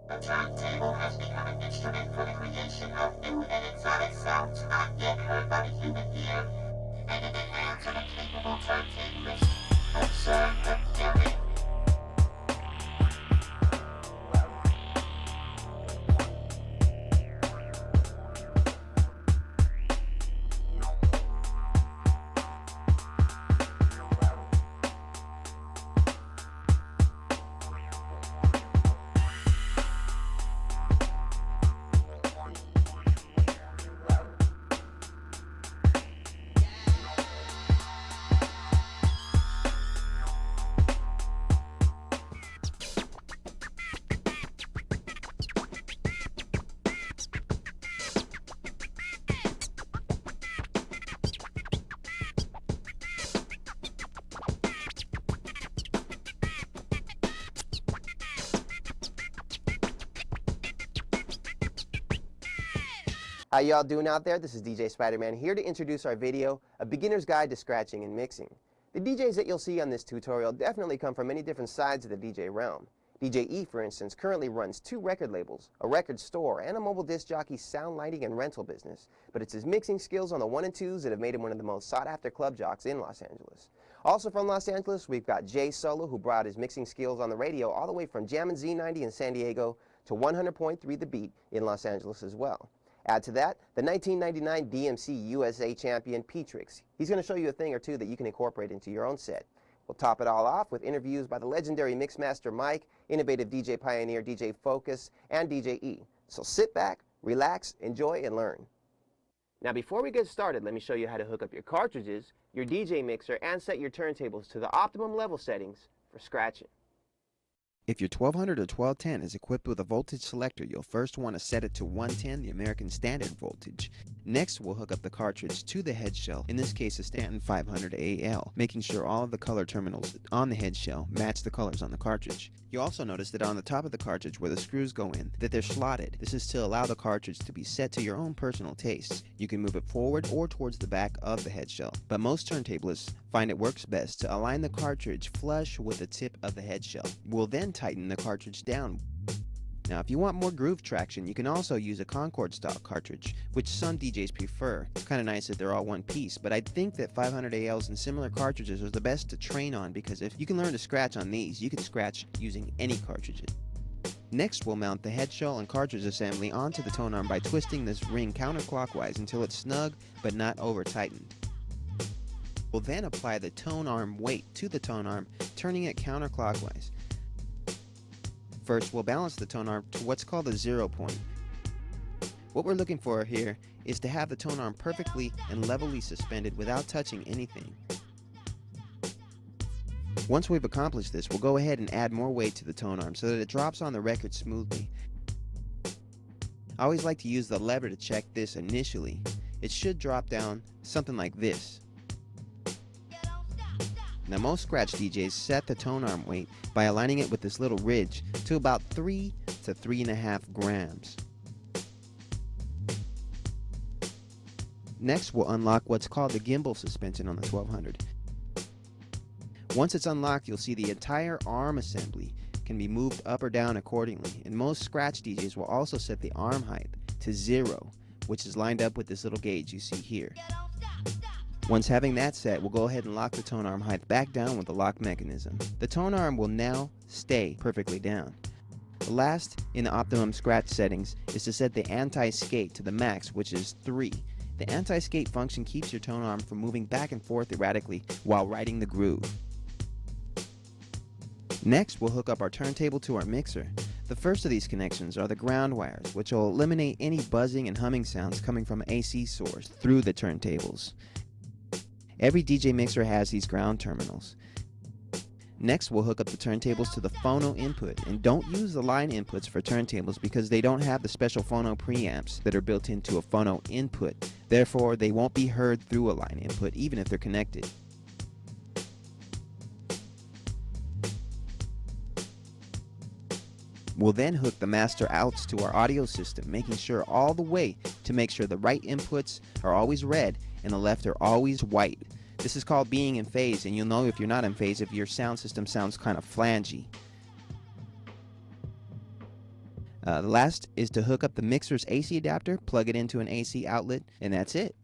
The turntable has become an instrument for the creation of new and exotic sounds not yet heard by the human ear, and in the hands of a capable turntablist, observe the killing. How y'all doing out there? This is DJ Spider-Man here to introduce our video, A Beginner's Guide to Scratching and Mixing. The DJs that you'll see on this tutorial definitely come from many different sides of the DJ realm. DJ E, for instance, currently runs 2 record labels, a record store, and a mobile disc jockey sound lighting and rental business. But it's his mixing skills on the 1 and 2s that have made him one of the most sought-after club jocks in Los Angeles. Also from Los Angeles, we've got Jay Solo, who brought his mixing skills on the radio all the way from Jammin' Z90 in San Diego to 100.3 The Beat in Los Angeles as well. Add to that, the 1999 DMC USA champion, P-Trix. He's going to show you a thing or two that you can incorporate into your own set. We'll top it all off with interviews by the legendary Mixmaster Mike, innovative DJ pioneer DJ Focus, and DJ E. So sit back, relax, enjoy, and learn. Now before we get started, let me show you how to hook up your cartridges, your DJ mixer, and set your turntables to the optimum level settings for scratching. If your 1200 or 1210 is equipped with a voltage selector, you'll first want to set it to 110, the American Standard voltage. Next, we'll hook up the cartridge to the head shell, in this case a Stanton 500 AL, making sure all of the color terminals on the head shell match the colors on the cartridge. You also notice that on the top of the cartridge where the screws go in, that they're slotted. This is to allow the cartridge to be set to your own personal tastes. You can move it forward or towards the back of the head shell, but most turntablists find it works best to align the cartridge flush with the tip of the head shell. We'll then tighten the cartridge down. Now if you want more groove traction, you can also use a Concord style cartridge, which some DJs prefer. It's kind of nice that they're all one piece, but I think that 500 ALs and similar cartridges are the best to train on, because if you can learn to scratch on these, you can scratch using any cartridges. Next, we'll mount the head shell and cartridge assembly onto the tone arm by twisting this ring counterclockwise until it's snug but not over tightened. We'll then apply the tone arm weight to the tone arm, turning it counterclockwise. First, we'll balance the tone arm to what's called a 0 point. What we're looking for here is to have the tone arm perfectly and levelly suspended without touching anything. Once we've accomplished this, we'll go ahead and add more weight to the tone arm so that it drops on the record smoothly. I always like to use the lever to check this initially. It should drop down something like this. Now most scratch DJs set the tone arm weight by aligning it with this little ridge to about 3 to 3.5 grams. Next, we'll unlock what's called the gimbal suspension on the 1200. Once it's unlocked, you'll see the entire arm assembly can be moved up or down accordingly, and most scratch DJs will also set the arm height to 0, which is lined up with this little gauge you see here. Once having that set, we'll go ahead and lock the tone arm height back down with the lock mechanism. The tone arm will now stay perfectly down. The last in the optimum scratch settings is to set the anti-skate to the max, which is 3. The anti-skate function keeps your tone arm from moving back and forth erratically while riding the groove. Next, we'll hook up our turntable to our mixer. The first of these connections are the ground wires, which will eliminate any buzzing and humming sounds coming from an AC source through the turntables. Every DJ mixer has these ground terminals. Next, we'll hook up the turntables to the phono input, and don't use the line inputs for turntables because they don't have the special phono preamps that are built into a phono input. Therefore, they won't be heard through a line input even if they're connected. We'll then hook the master outs to our audio system, making sure all the way to make sure the right inputs are always red and the left are always white. This is called being in phase, and you'll know if you're not in phase if your sound system sounds kind of flangey. Last is to hook up the mixer's AC adapter, plug it into an AC outlet, and that's it.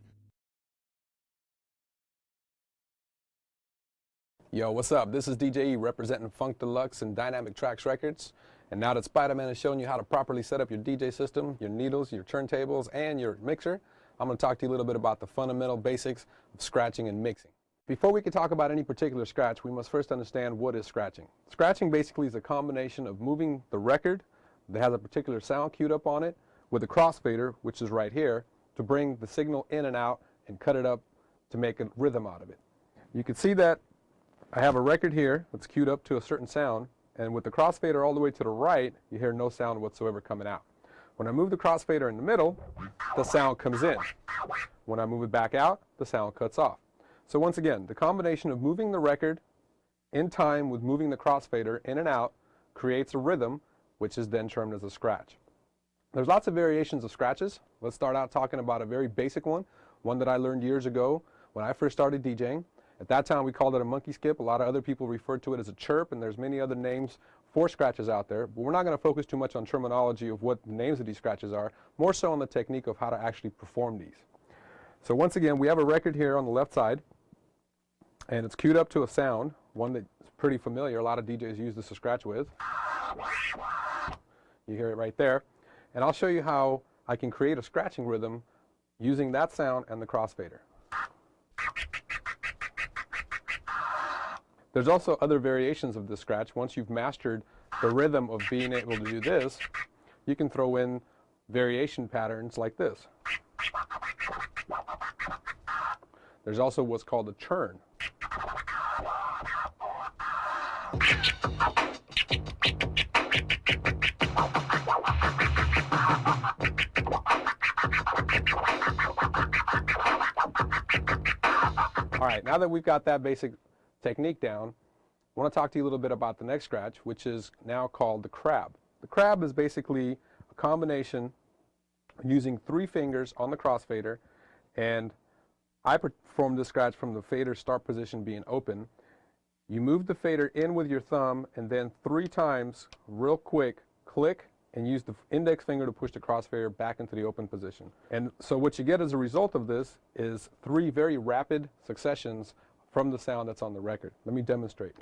Yo, what's up? This is DJ E representing Funk Deluxe and Dynamic Tracks Records. And now that Spider-Man has shown you how to properly set up your DJ system, your needles, your turntables, and your mixer, I'm going to talk to you a little bit about the fundamental basics of scratching and mixing. Before we can talk about any particular scratch, we must first understand what is scratching. Scratching basically is a combination of moving the record that has a particular sound queued up on it with a crossfader, which is right here, to bring the signal in and out and cut it up to make a rhythm out of it. You can see that I have a record here that's queued up to a certain sound, and with the crossfader all the way to the right, you hear no sound whatsoever coming out. When I move the crossfader in the middle, the sound comes in. When I move it back out, the sound cuts off. So once again, the combination of moving the record in time with moving the crossfader in and out creates a rhythm, which is then termed as a scratch. There's lots of variations of scratches. Let's start out talking about a very basic one that I learned years ago when I first started DJing. At that time, we called it a monkey skip. A lot of other people referred to it as a chirp, and there's many other names for scratches out there. But we're not going to focus too much on terminology of what the names of these scratches are, more so on the technique of how to actually perform these. So once again, we have a record here on the left side, and it's queued up to a sound, one that's pretty familiar. A lot of DJs use this to scratch with. You hear it right there. And I'll show you how I can create a scratching rhythm using that sound and the crossfader. There's also other variations of this scratch. Once you've mastered the rhythm of being able to do this, you can throw in variation patterns like this. There's also what's called a churn. All right, now that we've got that basic technique down, I want to talk to you a little bit about the next scratch, which is now called the crab. The crab is basically a combination using 3 fingers on the crossfader, and I perform this scratch from the fader start position being open. You move the fader in with your thumb, and then 3 times, real quick, click and use the index finger to push the crossfader back into the open position. And so what you get as a result of this is 3 very rapid successions from the sound that's on the record. Let me demonstrate.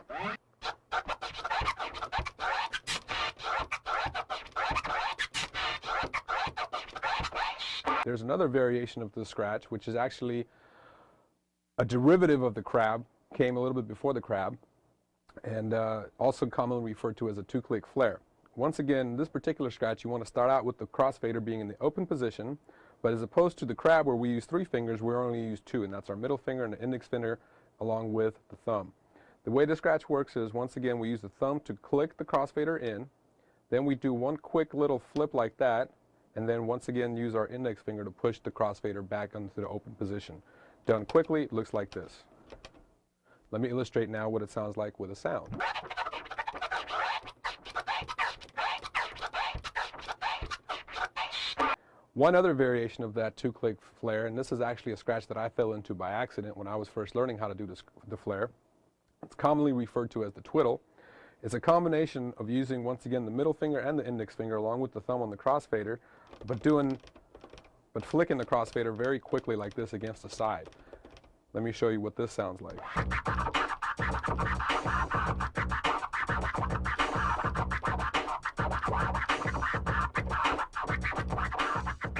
There's another variation of the scratch, which is actually a derivative of the crab, came a little bit before the crab, and also commonly referred to as a 2-click flare. Once again, this particular scratch, you want to start out with the crossfader being in the open position, but as opposed to the crab where we use 3 fingers, we only use 2, and that's our middle finger and the index finger along with the thumb. The way the scratch works is, once again, we use the thumb to click the crossfader in, then we do one quick little flip like that, and then once again use our index finger to push the crossfader back into the open position. Done quickly, it looks like this. Let me illustrate now what it sounds like with a sound. One other variation of that 2-click flare, and this is actually a scratch that I fell into by accident when I was first learning how to do the flare. It's commonly referred to as the twiddle. It's a combination of using, once again, the middle finger and the index finger along with the thumb on the crossfader, but flicking the crossfader very quickly like this against the side. Let me show you what this sounds like.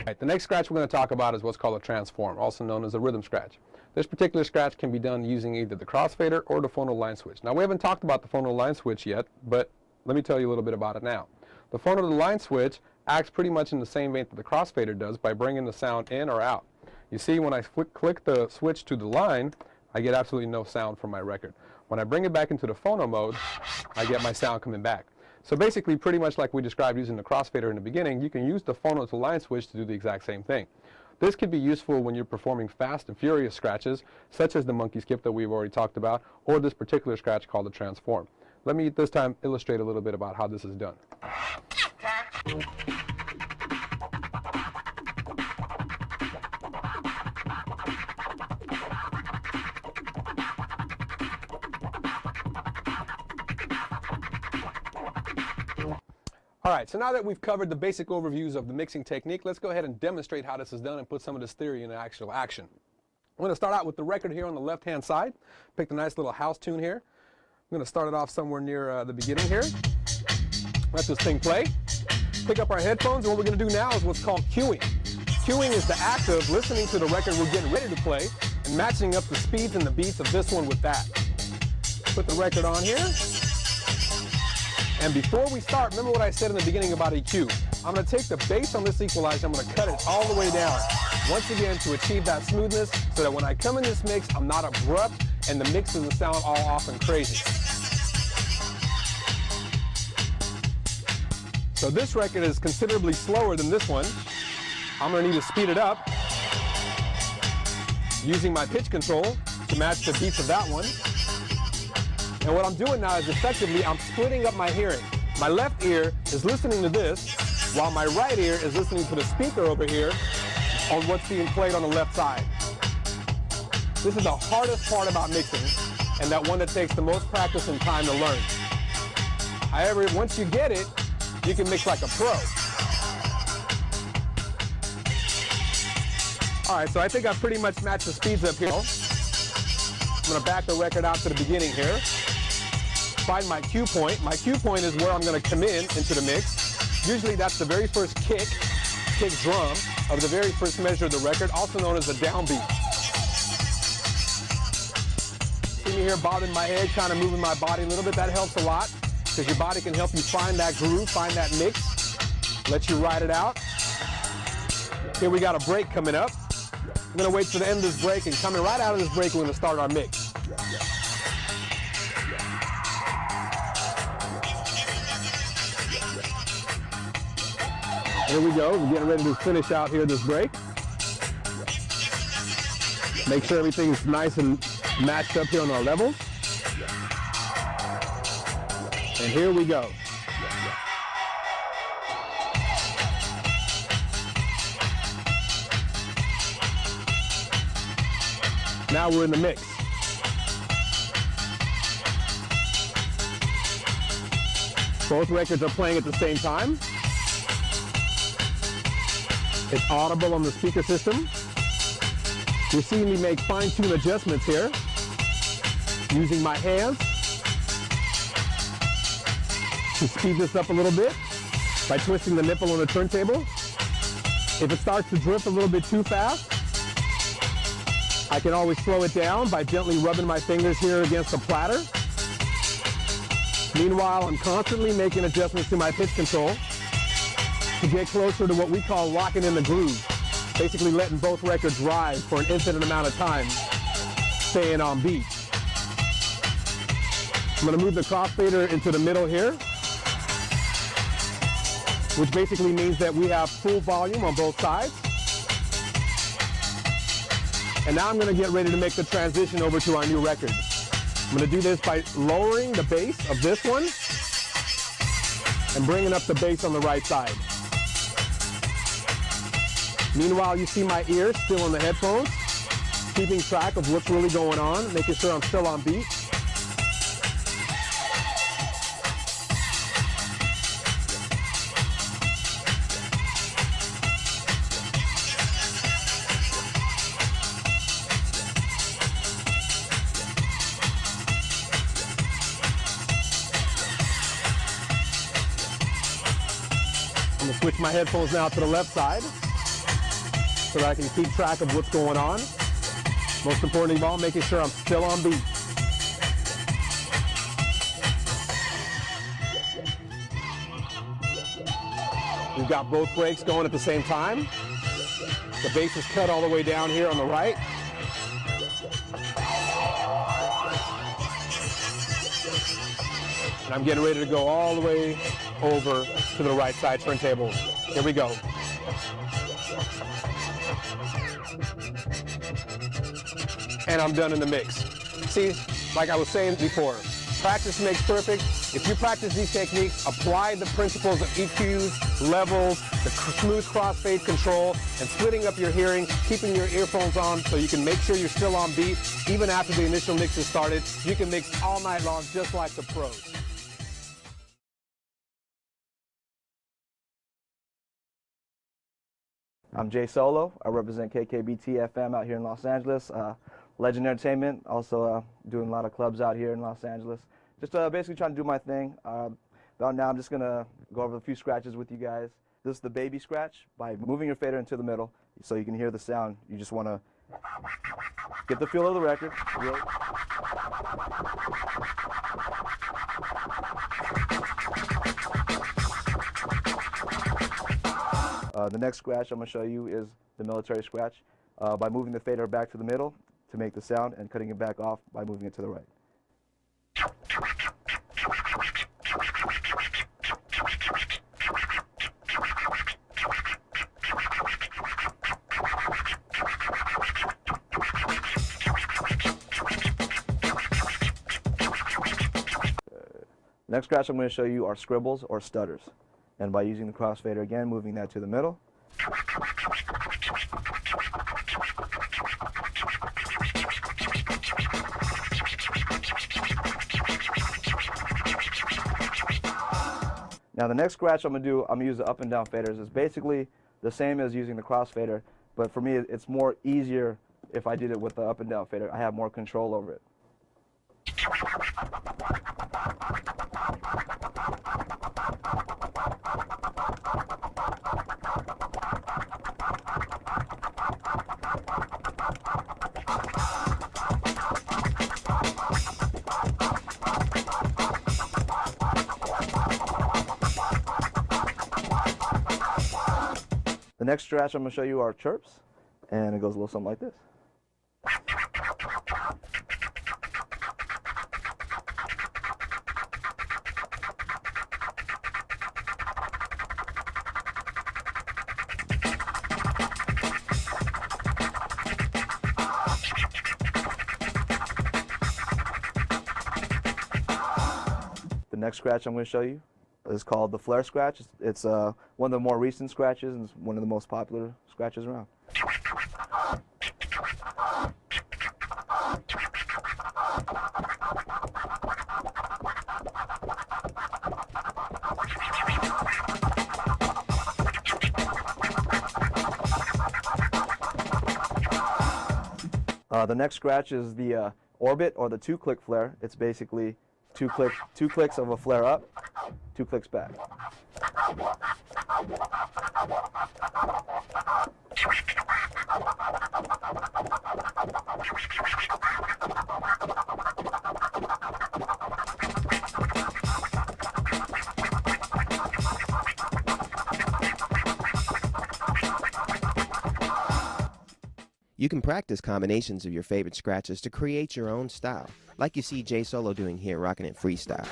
Right, the next scratch we're going to talk about is what's called a transform, also known as a rhythm scratch. This particular scratch can be done using either the crossfader or the phono line switch. Now, we haven't talked about the phono line switch yet, but let me tell you a little bit about it now. The phono line switch acts pretty much in the same vein that the crossfader does by bringing the sound in or out. You see, when I click the switch to the line, I get absolutely no sound from my record. When I bring it back into the phono mode, I get my sound coming back. So basically, pretty much like we described using the crossfader in the beginning, you can use the phono to line switch to do the exact same thing. This can be useful when you're performing fast and furious scratches, such as the monkey skip that we've already talked about, or this particular scratch called the transform. Let me this time illustrate a little bit about how this is done. All right, so now that we've covered the basic overviews of the mixing technique, let's go ahead and demonstrate how this is done and put some of this theory into actual action. I'm going to start out with the record here on the left-hand side. Picked a nice little house tune here. I'm going to start it off somewhere near the beginning here. Let this thing play. Pick up our headphones, and what we're going to do now is what's called cueing. Cueing is the act of listening to the record we're getting ready to play and matching up the speeds and the beats of this one with that. Put the record on here. And before we start, remember what I said in the beginning about EQ. I'm going to take the bass on this equalizer, I'm going to cut it all the way down. Once again, to achieve that smoothness, so that when I come in this mix, I'm not abrupt and the mix doesn't sound all off and crazy. So this record is considerably slower than this one. I'm going to need to speed it up using my pitch control to match the beats of that one. And what I'm doing now is effectively I'm splitting up my hearing. My left ear is listening to this, while my right ear is listening to the speaker over here on what's being played on the left side. This is the hardest part about mixing, and that one that takes the most practice and time to learn. However, once you get it, you can mix like a pro. All right, so I think I pretty much matched the speeds up here. I'm gonna back the record out to the beginning here. Find my cue point. My cue point is where I'm gonna come into the mix. Usually that's the very first kick drum of the very first measure of the record, also known as a downbeat. See me here bobbing my head, kind of moving my body a little bit. That helps a lot, because your body can help you find that groove, find that mix, let you ride it out. Here we got a break coming up. I'm gonna wait to the end of this break, and coming right out of this break, we're gonna start our mix. Here we go, we're getting ready to finish out here this break. Make sure everything's nice and matched up here on our levels. And here we go. Now we're in the mix. Both records are playing at the same time. It's audible on the speaker system. You're seeing me make fine-tune adjustments here using my hands to speed this up a little bit by twisting the nipple on the turntable. If it starts to drift a little bit too fast, I can always slow it down by gently rubbing my fingers here against the platter. Meanwhile, I'm constantly making adjustments to my pitch control to get closer to what we call locking in the groove, basically letting both records ride for an infinite amount of time, staying on beat. I'm going to move the crossfader into the middle here, which basically means that we have full volume on both sides. And now I'm going to get ready to make the transition over to our new record. I'm going to do this by lowering the bass of this one and bringing up the bass on the right side. Meanwhile, you see my ears still on the headphones, keeping track of what's really going on, making sure I'm still on beat. I'm going to switch my headphones now to the left side so that I can keep track of what's going on. Most importantly of all, making sure I'm still on beat. We've got both breaks going at the same time. The bass is cut all the way down here on the right. And I'm getting ready to go all the way over to the right side turntable. Here we go. And I'm done in the mix. See, like I was saying before, practice makes perfect. If you practice these techniques, apply the principles of EQs, levels, the smooth crossfade control, and splitting up your hearing, keeping your earphones on so you can make sure you're still on beat. Even after the initial mix is started, you can mix all night long just like the pros. I'm Jay Solo. I represent KKBT FM out here in Los Angeles. Legend Entertainment, also doing a lot of clubs out here in Los Angeles. Just basically trying to do my thing. About now I'm just going to go over a few scratches with you guys. This is the baby scratch. By moving your fader into the middle so you can hear the sound, you just want to get the feel of the record. Really. The next scratch I'm going to show you is the military scratch by moving the fader back to the middle to make the sound and cutting it back off by moving it to the right. Next scratch I'm going to show you are scribbles or stutters. And by using the crossfader again, moving that to the middle. Now the next scratch I'm going to use the up and down faders. It's basically the same as using the crossfader, but for me it's more easier if I did it with the up and down fader. I have more control over it. The next scratch I'm going to show you are chirps, and it goes a little something like this. The next scratch I'm going to show you is called the flare scratch. It's one of the more recent scratches and it's one of the most popular scratches around. The next scratch is the orbit or the two-click flare. It's basically two clicks of a flare up, 2 clicks back. You can practice combinations of your favorite scratches to create your own style, like you see Jay Solo doing here, rocking it freestyle.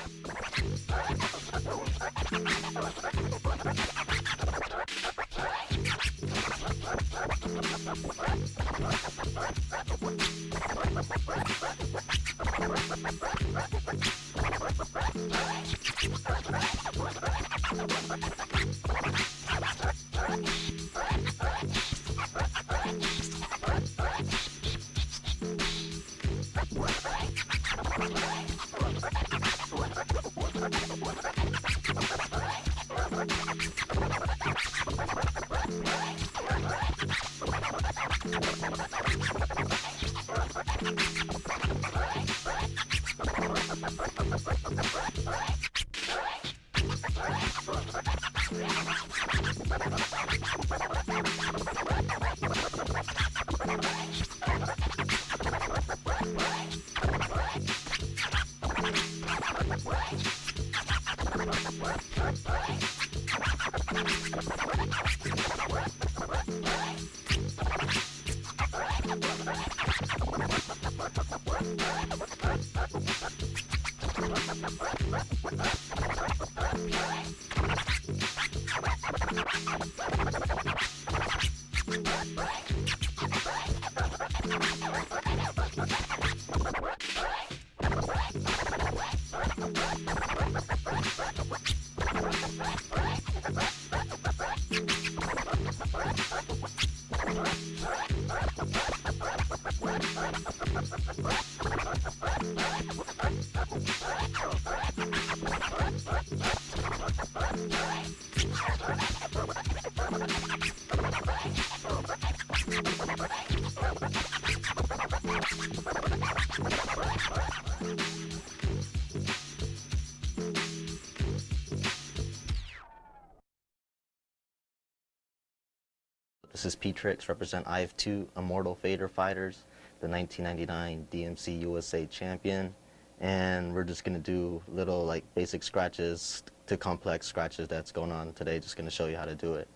This is P-Trix, represent IF2 Immortal Fader Fighters, the 1999 DMC USA champion. And we're just gonna do little like basic scratches to complex scratches that's going on today. Just gonna show you how to do it.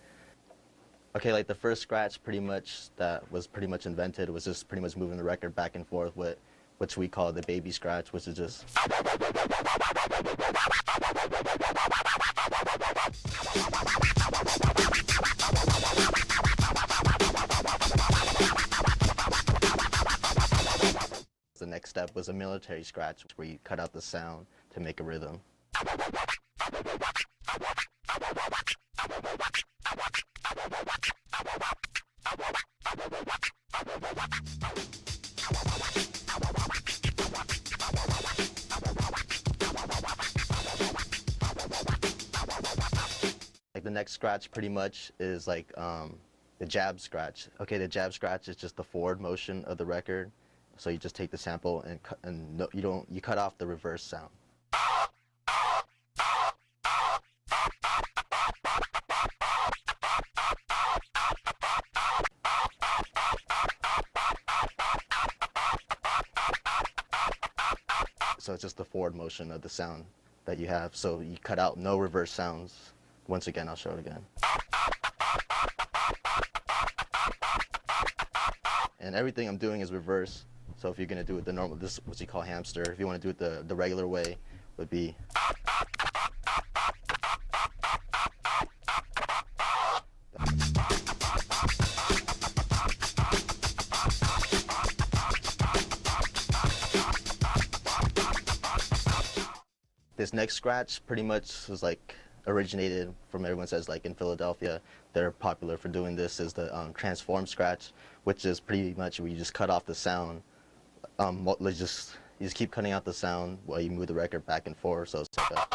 Okay, like the first scratch that was pretty much invented was just pretty much moving the record back and forth with which we call the baby scratch, which is just the next step was a military scratch where you cut out the sound to make a rhythm. Like the next scratch pretty much is like the jab scratch. Okay, the jab scratch is just the forward motion of the record. So you just take the sample and you cut off the reverse sound. So it's just the forward motion of the sound that you have. So you cut out no reverse sounds. Once again, I'll show it again. And everything I'm doing is reverse. So if you're gonna do it the normal, this is what you call hamster. If you want to do it the regular way, would be. This next scratch pretty much was like originated from, everyone says, like in Philadelphia. They're popular for doing this, is the transform scratch, which is pretty much where you just cut off the sound. You just keep cutting out the sound while you move the record back and forth. So it's like a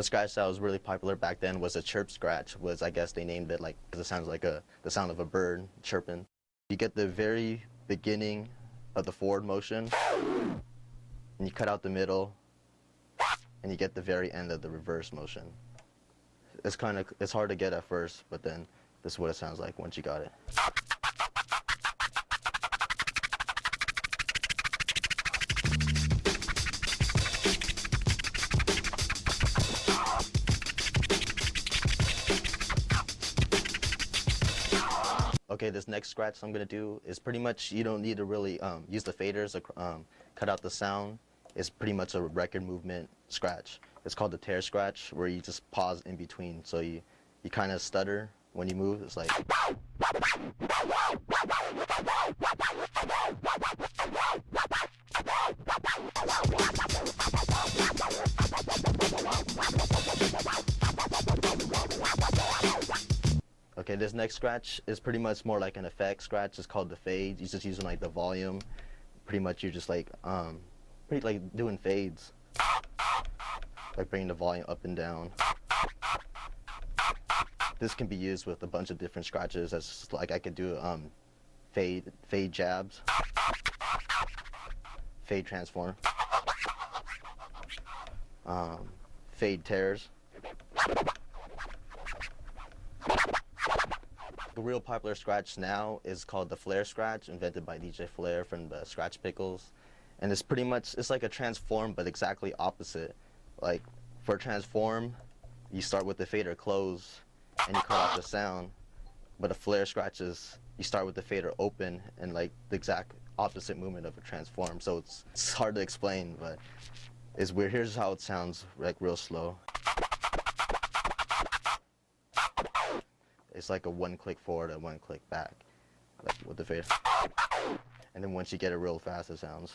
a scratch that was really popular back then was a chirp scratch. I guess they named it like because it sounds like the sound of a bird chirping. You get the very beginning of the forward motion, and you cut out the middle, and you get the very end of the reverse motion. It's hard to get at first, but then this is what it sounds like once you got it. Okay, this next scratch I'm gonna do is pretty much, you don't need to really use the faders or cut out the sound. It's pretty much a record movement scratch. It's called the tear scratch, where you just pause in between. So you kind of stutter when you move. It's like. Okay, this next scratch is pretty much more like an effect scratch. It's called the fade. You're just using like the volume. Pretty much you're just like doing fades, like bringing the volume up and down. This can be used with a bunch of different scratches. As like I could do fade jabs, fade transform, fade tears. The real popular scratch now is called the flare scratch, invented by DJ Flair from the Scratch Pickles. And it's pretty much, it's like a transform, but exactly opposite. Like, for a transform, you start with the fader close, and you cut off the sound. But a flare scratch is, you start with the fader open, and like the exact opposite movement of a transform. So it's hard to explain, but it's weird. Here's how it sounds, like real slow. It's like a one click forward and one click back, like with the fader. And then once you get it real fast, it sounds.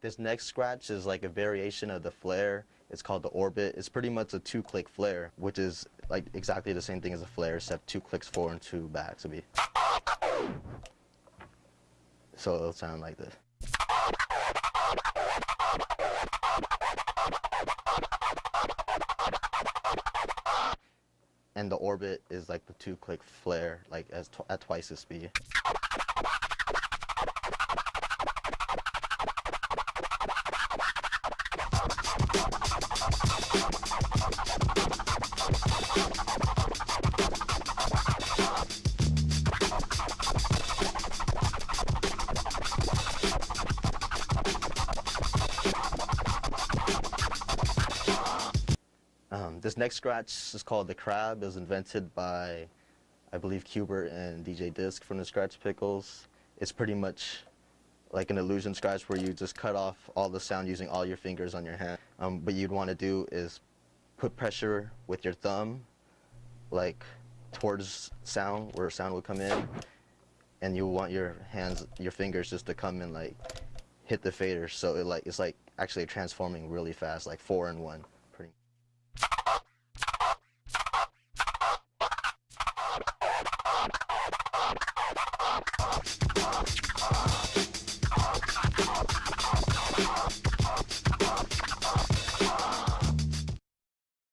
This next scratch is like a variation of the flare. It's called the orbit. It's pretty much a 2-click flare, which is like exactly the same thing as a flare, except 2 clicks forward and 2 back. So it'll sound like this. And the orbit is like the 2-click flare, like at twice the speed. This next scratch is called the Crab. It was invented by, I believe, Qbert and DJ Disc from the Scratch Pickles. It's pretty much like an illusion scratch where you just cut off all the sound using all your fingers on your hand. What you'd want to do is put pressure with your thumb, like towards sound, where sound would come in, and you want your fingers just to come and like hit the fader. So it's like actually transforming really fast, like 4 in 1.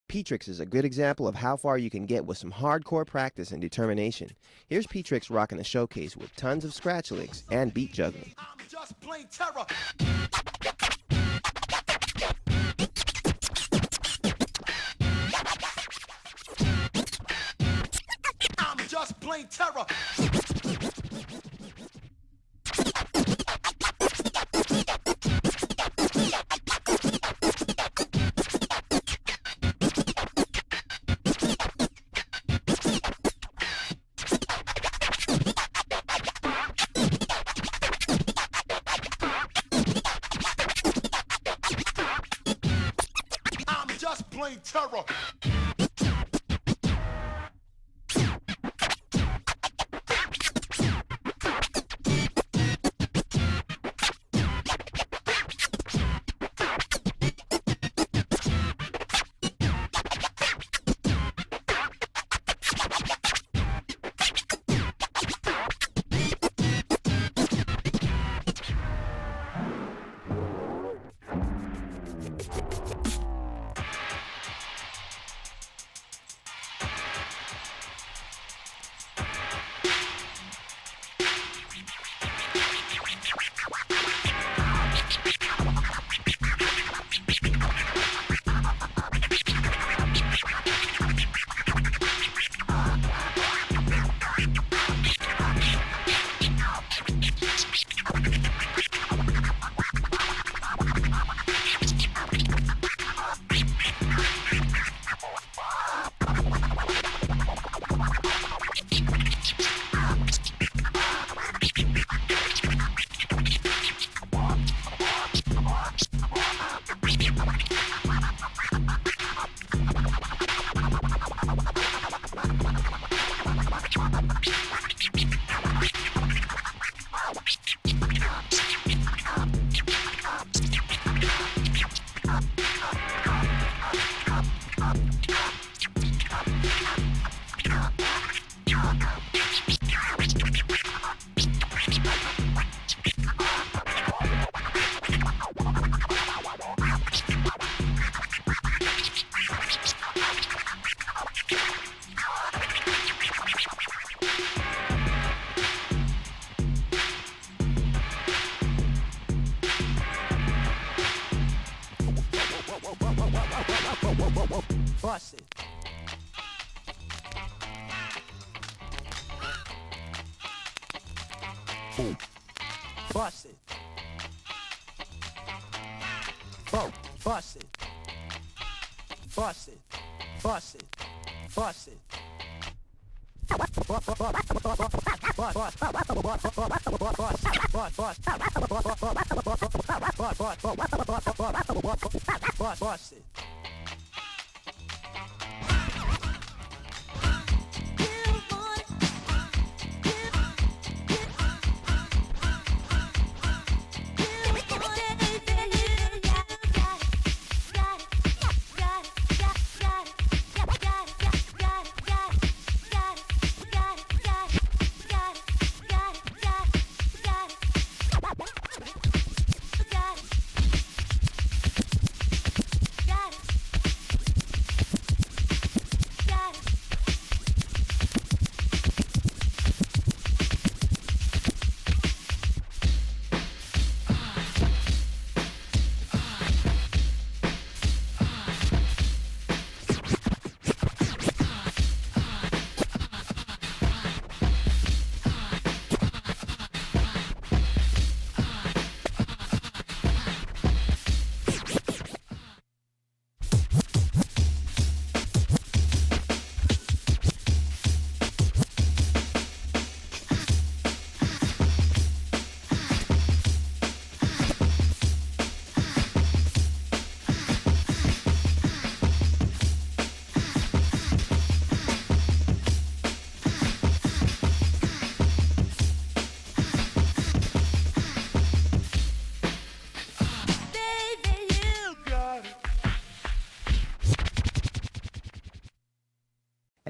P-Trix is a good example of how far you can get with some hardcore practice and determination. Here's P-Trix rocking a showcase with tons of scratch licks and beat juggling. I'm just plain terror. I'm just plain terror. Plain terror. Bust it. Boom. Bust it. Boom. Bust it. Bust it. Bust it. Bust it. Bust it.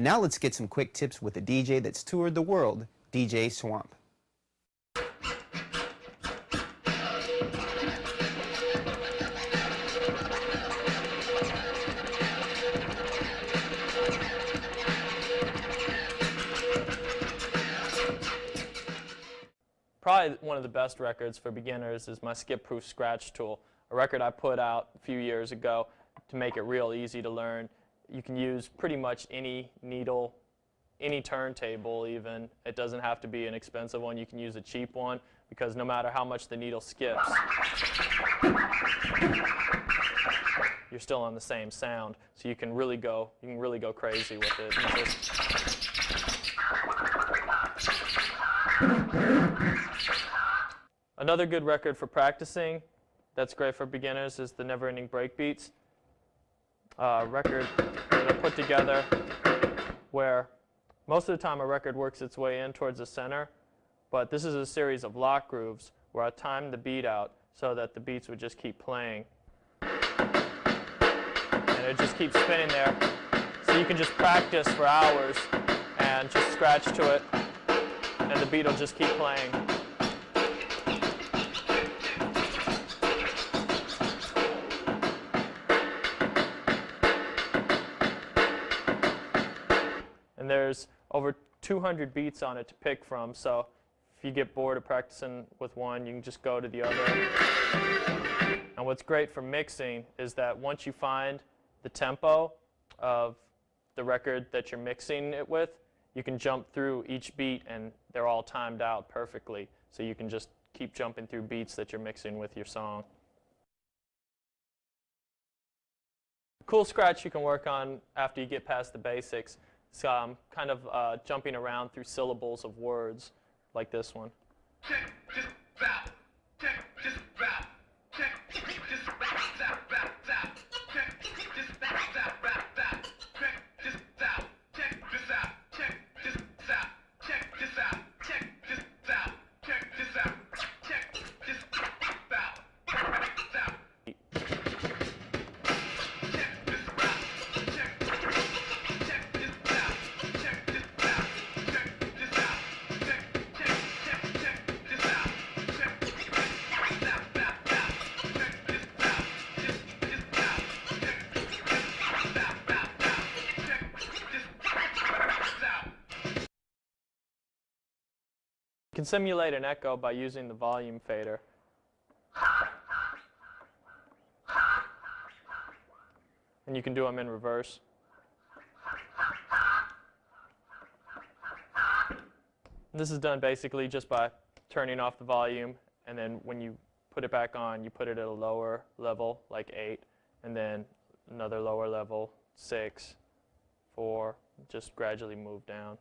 And now let's get some quick tips with a DJ that's toured the world, DJ Swamp. Probably one of the best records for beginners is my skip-proof scratch tool, a record I put out a few years ago to make it real easy to learn. You can use pretty much any needle, any turntable even. It doesn't have to be an expensive one. You can use a cheap one because no matter how much the needle skips, you're still on the same sound. So you can really go crazy with it. Another good record for practicing that's great for beginners is the Never Ending Breakbeats record that I put together, where most of the time a record works its way in towards the center, but this is a series of lock grooves where I timed the beat out so that the beats would just keep playing. And it just keeps spinning there. So you can just practice for hours and just scratch to it, and the beat will just keep playing. And there's over 200 beats on it to pick from, so if you get bored of practicing with one, you can just go to the other. And what's great for mixing is that once you find the tempo of the record that you're mixing it with, you can jump through each beat and they're all timed out perfectly. So you can just keep jumping through beats that you're mixing with your song. Cool scratch you can work on after you get past the basics. It's kind of jumping around through syllables of words, like this one. You can simulate an echo by using the volume fader. And you can do them in reverse. This is done basically just by turning off the volume, and then when you put it back on, you put it at a lower level, like 8, and then another lower level, 6, 4, just gradually move down.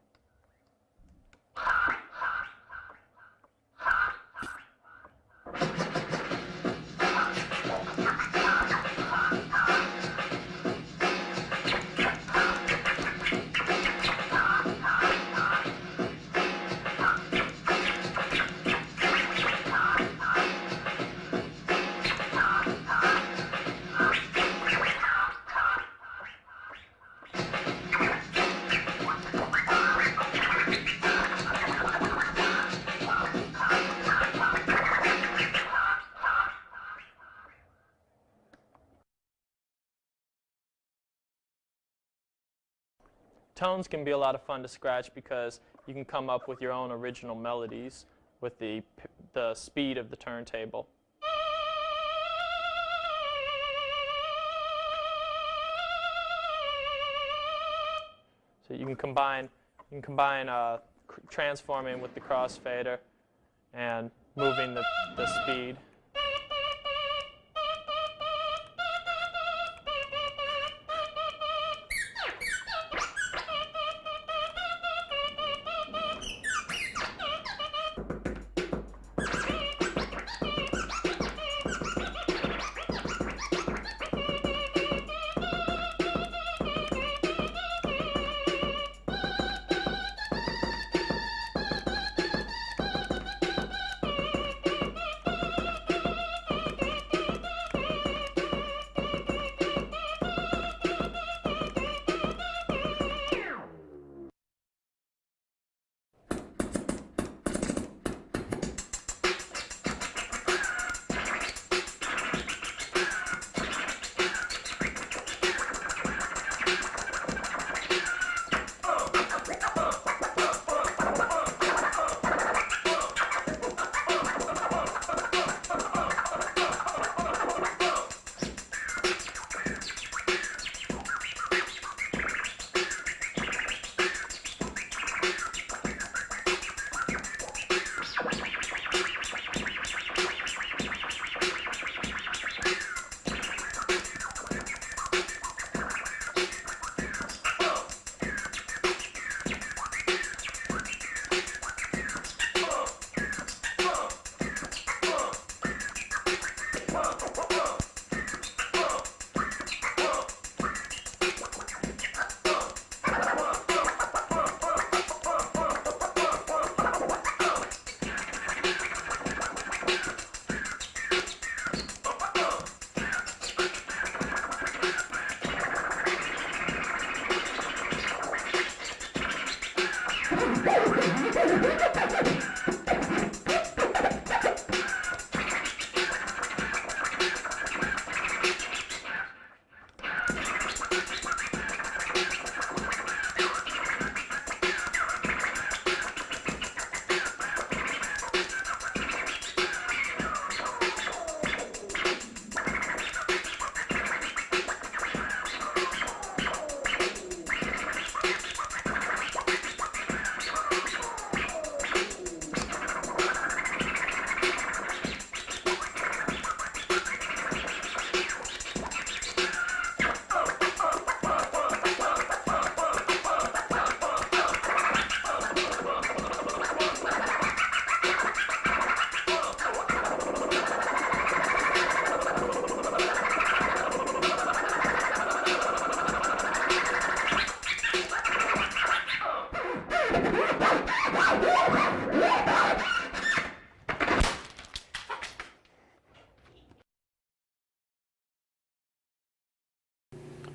Tones can be a lot of fun to scratch because you can come up with your own original melodies with the speed of the turntable. So you can combine transforming with the crossfader and moving the speed.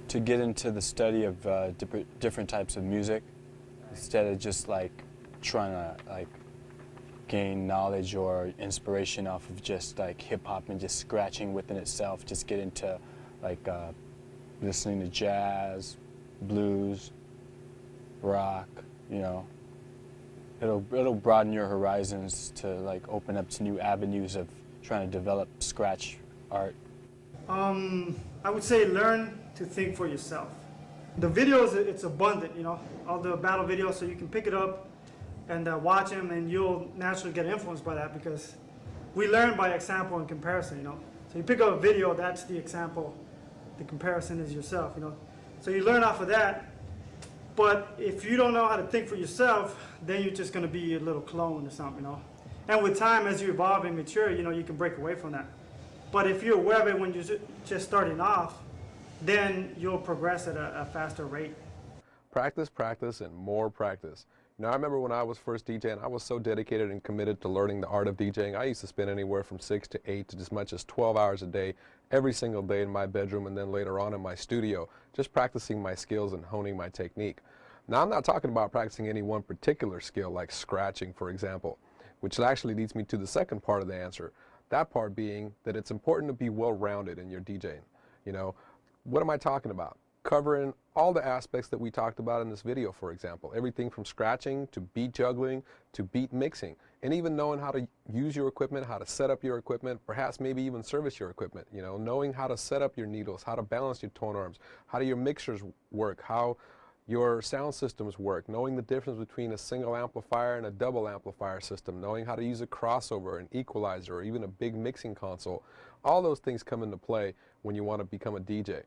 to get into the study of different types of music instead of just like trying to like gain knowledge or inspiration off of just like hip hop and just scratching within itself. Just get into like listening to jazz, blues, rock, you know. It'll broaden your horizons to like open up to new avenues of trying to develop scratch art. I would say learn to think for yourself. The videos, it's abundant, you know, all the battle videos, so you can pick it up and watch them, and you'll naturally get influenced by that, because we learn by example and comparison, you know. So you pick up a video, that's the example, the comparison is yourself, you know. So you learn off of that, but if you don't know how to think for yourself, then you're just gonna be a little clone or something, you know. And with time, as you evolve and mature, you know, you can break away from that. But if you're aware of it when you're just starting off, then you'll progress at a faster rate. Practice, practice, and more practice. You know, I remember when I was first DJing, I was so dedicated and committed to learning the art of DJing. I used to spend anywhere from 6 to 8 to as much as 12 hours a day, every single day in my bedroom, and then later on in my studio, just practicing my skills and honing my technique. Now, I'm not talking about practicing any one particular skill, like scratching, for example, which actually leads me to the second part of the answer. That part being that it's important to be well-rounded in your DJing. You know, what am I talking about? Covering all the aspects that we talked about in this video, for example. Everything from scratching to beat juggling to beat mixing, and even knowing how to use your equipment, how to set up your equipment, perhaps maybe even service your equipment. You know, knowing how to set up your needles, how to balance your tone arms, how do your mixers work, how your sound systems work, knowing the difference between a single amplifier and a double amplifier system, knowing how to use a crossover, an equalizer, or even a big mixing console. All those things come into play when you want to become a DJ.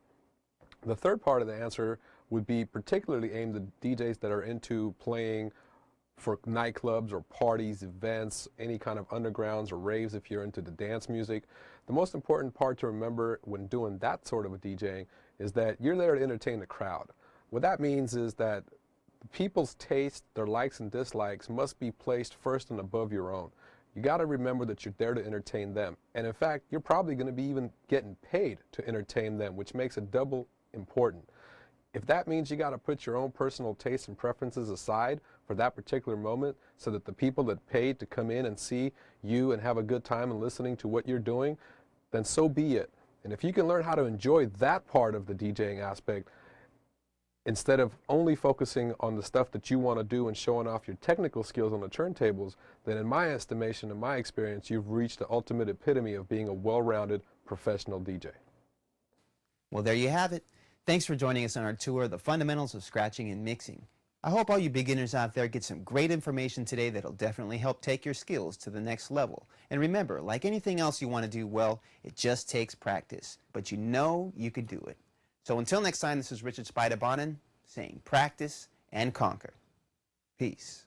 The third part of the answer would be particularly aimed at DJs that are into playing for nightclubs or parties, events, any kind of undergrounds or raves if you're into the dance music. The most important part to remember when doing that sort of a DJing is that you're there to entertain the crowd. What that means is that people's taste, their likes and dislikes must be placed first and above your own. You got to remember that you're there to entertain them. And in fact, you're probably going to be even getting paid to entertain them, which makes it double important. If that means you got to put your own personal tastes and preferences aside for that particular moment so that the people that paid to come in and see you and have a good time and listening to what you're doing, then so be it. And if you can learn how to enjoy that part of the DJing aspect, instead of only focusing on the stuff that you want to do and showing off your technical skills on the turntables, then in my estimation and my experience, you've reached the ultimate epitome of being a well-rounded professional DJ. Well, there you have it. Thanks for joining us on our tour of the fundamentals of scratching and mixing. I hope all you beginners out there get some great information today that'll definitely help take your skills to the next level. And remember, like anything else you want to do well, it just takes practice. But you know you can do it. So until next time, this is Richard Spider Bonin saying practice and conquer. Peace.